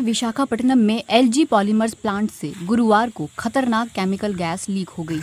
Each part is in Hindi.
विशाखापट्टनम में एलजी पॉलीमर्स प्लांट से गुरुवार को खतरनाक केमिकल गैस लीक हो गई।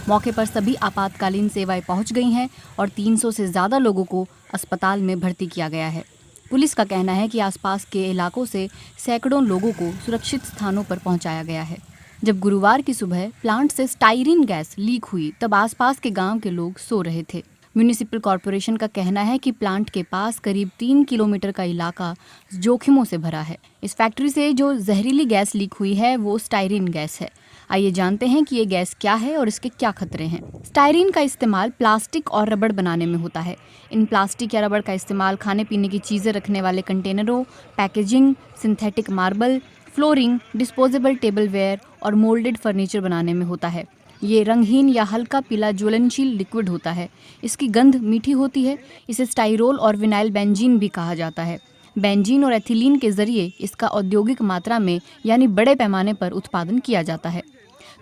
मौके पर सभी आपातकालीन सेवाएं पहुंच गई हैं और 300 से ज़्यादा लोगों को अस्पताल में भर्ती किया गया है। पुलिस का कहना है कि आसपास के इलाकों से सैकड़ों लोगों को सुरक्षित स्थानों पर पहुंचाया गया है। जब गुरुवार की सुबह प्लांट से स्टाइरिन गैस लीक हुई तब आसपास के गांव के लोग सो रहे थे। म्यूनिसिपल कॉरपोरेशन का कहना है कि प्लांट के पास करीब 3 किलोमीटर का इलाका जोखिमों से भरा है। इस फैक्ट्री से जो जहरीली गैस लीक हुई है वो स्टाइरिन गैस है। आइए जानते हैं कि ये गैस क्या है और इसके क्या खतरे हैं। स्टाइरिन का इस्तेमाल प्लास्टिक और रबड़ बनाने में होता है। इन प्लास्टिक या रबड़ का इस्तेमाल खाने पीने की चीज़ें रखने वाले कंटेनरों, packaging, synthetic marble, flooring, disposable tableware और मोल्डेड फर्नीचर बनाने में होता है। ये रंगहीन या हल्का पीला ज्वलनशील लिक्विड होता है। इसकी गंध मीठी होती है। इसे स्टाइरोल और विनाइल बेंजीन भी कहा जाता है। बेंजीन और एथिलीन के जरिए इसका औद्योगिक मात्रा में यानी बड़े पैमाने पर उत्पादन किया जाता है।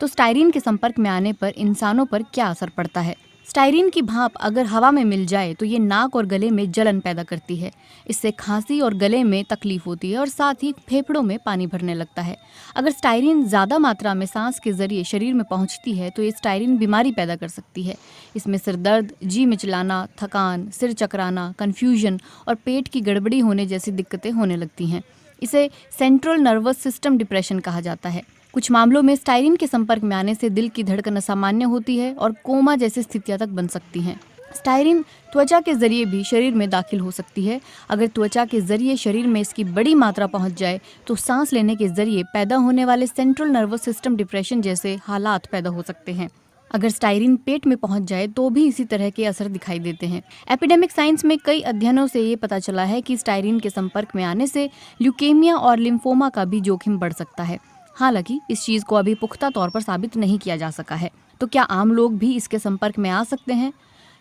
तो स्टाइरिन के संपर्क में आने पर इंसानों पर क्या असर पड़ता है? स्टाइरिन की भाप अगर हवा में मिल जाए तो ये नाक और गले में जलन पैदा करती है। इससे खांसी और गले में तकलीफ होती है और साथ ही फेफड़ों में पानी भरने लगता है। अगर स्टाइरिन ज़्यादा मात्रा में सांस के जरिए शरीर में पहुंचती है तो ये स्टाइरिन बीमारी पैदा कर सकती है। इसमें सिर दर्द, जी मिचलाना, थकान, सिर चकराना, कन्फ्यूजन और पेट की गड़बड़ी होने जैसी दिक्कतें होने लगती हैं। इसे सेंट्रल नर्वस सिस्टम डिप्रेशन कहा जाता है। कुछ मामलों में स्टाइरिन के संपर्क में आने से दिल की धड़कन असामान्य होती है और कोमा जैसी स्थितियां तक बन सकती हैं। स्टाइरिन त्वचा के जरिए भी शरीर में दाखिल हो सकती है। अगर त्वचा के जरिए शरीर में इसकी बड़ी मात्रा पहुंच जाए तो सांस लेने के जरिए पैदा होने वाले सेंट्रल नर्वस सिस्टम डिप्रेशन जैसे हालात पैदा हो सकते हैं। अगर स्टाइरिन पेट में पहुंच जाए तो भी इसी तरह के असर दिखाई देते हैं। एपिडेमिक साइंस में कई अध्ययनों से ये पता चला है कि स्टाइरिन के संपर्क में आने से ल्यूकेमिया और लिम्फोमा का भी जोखिम बढ़ सकता है। हालांकि इस चीज़ को अभी पुख्ता तौर पर साबित नहीं किया जा सका है। तो क्या आम लोग भी इसके संपर्क में आ सकते हैं?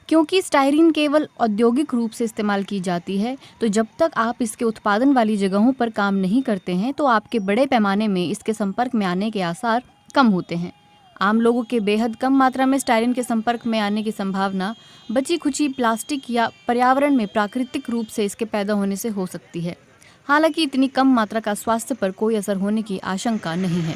क्योंकि स्टाइरिन केवल औद्योगिक रूप से इस्तेमाल की जाती है, तो जब तक आप इसके उत्पादन वाली जगहों पर काम नहीं करते हैं तो आपके बड़े पैमाने में इसके संपर्क में आने के आसार कम होते हैं। आम लोगों के बेहद कम मात्रा में स्टाइरिन के संपर्क में आने की संभावना बची खुची प्लास्टिक या पर्यावरण में प्राकृतिक रूप से इसके पैदा होने से हो सकती है। हालांकि इतनी कम मात्रा का स्वास्थ्य पर कोई असर होने की आशंका नहीं है।